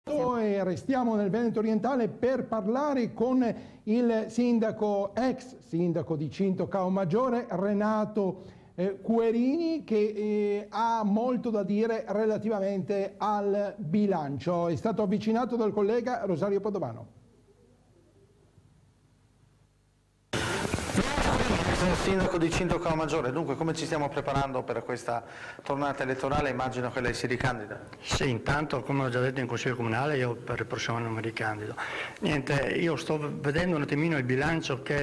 E restiamo nel Veneto orientale per parlare con il sindaco, ex sindaco di Cinto Caomaggiore, Renato Querini, che ha molto da dire relativamente al bilancio. È stato avvicinato dal collega Rosario Padovano. Sindaco di Cinto Caomaggiore, dunque come ci stiamo preparando per questa tornata elettorale? Immagino che lei si ricandida. Sì, intanto come ho già detto in Consiglio Comunale io per il prossimo anno mi ricandido. Niente, io sto vedendo un attimino il bilancio che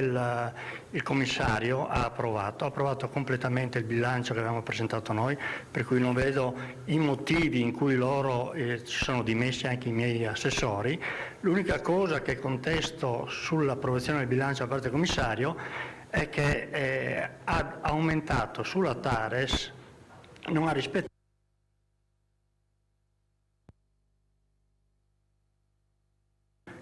il commissario ha approvato completamente il bilancio che avevamo presentato noi, per cui non vedo i motivi in cui loro ci sono dimessi anche i miei assessori. L'unica cosa che contesto sull'approvazione del bilancio da parte del commissario è che ha aumentato sulla TARES, non ha rispettato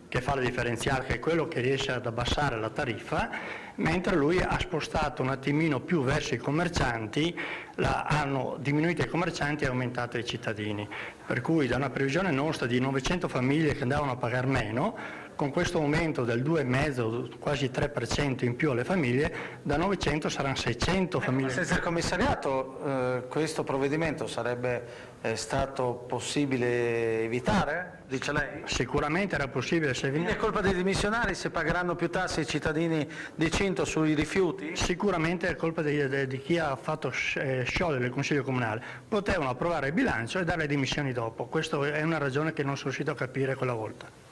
che fa la differenziale, che è quello che riesce ad abbassare la tariffa, mentre lui ha spostato un attimino più verso i commercianti, hanno diminuito i commercianti e aumentato i cittadini. Per cui da una previsione nostra di 900 famiglie che andavano a pagare meno, con questo aumento del 2,5, quasi 3% in più alle famiglie, da 900 saranno 600 famiglie. Ma senza il commissariato questo provvedimento sarebbe stato possibile evitare, dice lei? Sicuramente era possibile se Quindi è colpa dei dimissionari se pagheranno più tasse i cittadini di Cinto sui rifiuti? Sicuramente è colpa di chi ha fatto sciogliere il Consiglio Comunale. Potevano approvare il bilancio e dare le dimissioni dopo. Questa è una ragione che non sono riuscito a capire quella volta.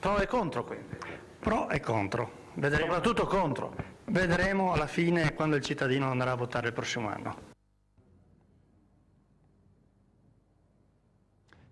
Pro e contro quindi? Pro e contro. Vedremo. Soprattutto contro. Vedremo alla fine quando il cittadino andrà a votare il prossimo anno.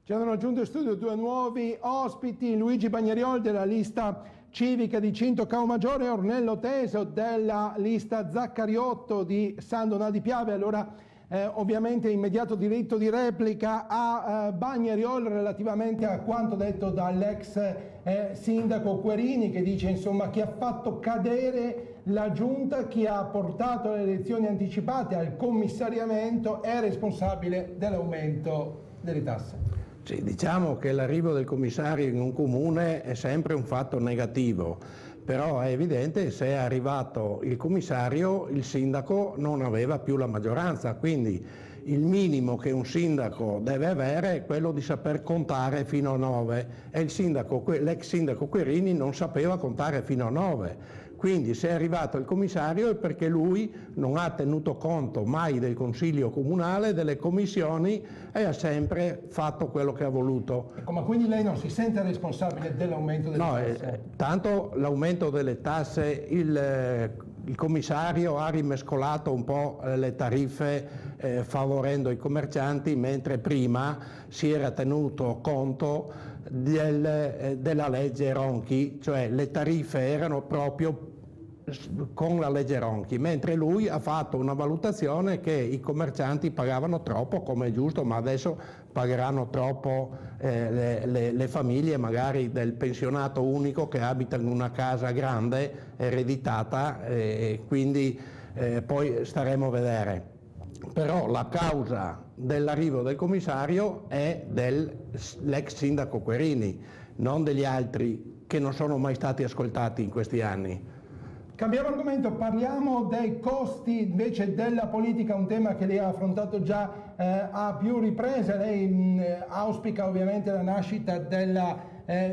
Ci hanno raggiunto in studio due nuovi ospiti, Luigi Bagnariol della lista civica di Cinto Caomaggiore e Ornello Teso della lista Zaccariotto di San Donà di Piave. Allora ovviamente immediato diritto di replica a Bagnariol relativamente a quanto detto dall'ex sindaco Querini, che dice insomma chi ha fatto cadere la giunta, chi ha portato alle elezioni anticipate al commissariamento è responsabile dell'aumento delle tasse. Sì, diciamo che l'arrivo del commissario in un comune è sempre un fatto negativo, però è evidente che se è arrivato il commissario il sindaco non aveva più la maggioranza, quindi il minimo che un sindaco deve avere è quello di saper contare fino a 9 e l'ex sindaco Querini non sapeva contare fino a 9. Quindi se è arrivato il commissario è perché lui non ha tenuto conto mai del Consiglio Comunale, delle commissioni e ha sempre fatto quello che ha voluto. Ma quindi lei non si sente responsabile dell'aumento delle tasse? Tanto l'aumento delle tasse, il commissario ha rimescolato un po' le tariffe favorendo i commercianti, mentre prima si era tenuto conto della legge Ronchi, cioè le tariffe erano proprio con la legge Ronchi, mentre lui ha fatto una valutazione che i commercianti pagavano troppo, come è giusto, ma adesso pagheranno troppo le famiglie magari del pensionato unico che abita in una casa grande, ereditata, e quindi poi staremo a vedere. Però la causa dell'arrivo del commissario è dell'ex sindaco Querini, non degli altri che non sono mai stati ascoltati in questi anni. Cambiamo argomento, parliamo dei costi invece della politica, un tema che lei ha affrontato già a più riprese. Lei auspica ovviamente la nascita della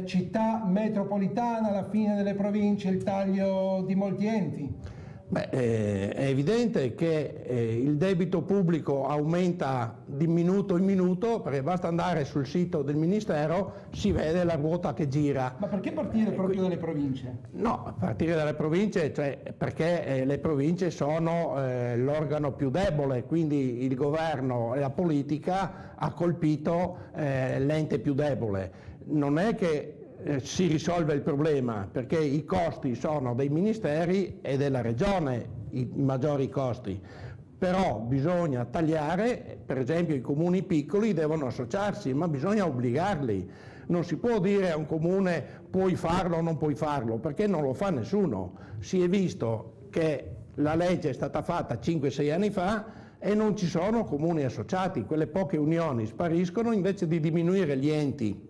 città metropolitana, la fine delle province, il taglio di molti enti. Beh, è evidente che il debito pubblico aumenta di minuto in minuto, perché basta andare sul sito del Ministero, si vede la ruota che gira. Ma perché partire proprio dalle province? No, partire dalle province, cioè perché le province sono l'organo più debole, quindi il governo e la politica ha colpito l'ente più debole. Non è che si risolve il problema, perché i costi sono dei ministeri e della regione, i maggiori costi, però bisogna tagliare, per esempio i comuni piccoli devono associarsi, ma bisogna obbligarli. Non si può dire a un comune puoi farlo o non puoi farlo, perché non lo fa nessuno. Si è visto che la legge è stata fatta 5-6 anni fa e non ci sono comuni associati, quelle poche unioni spariscono invece di diminuire gli enti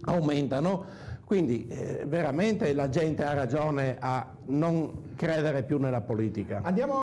aumentano. Quindi veramente la gente ha ragione a non credere più nella politica. Andiamo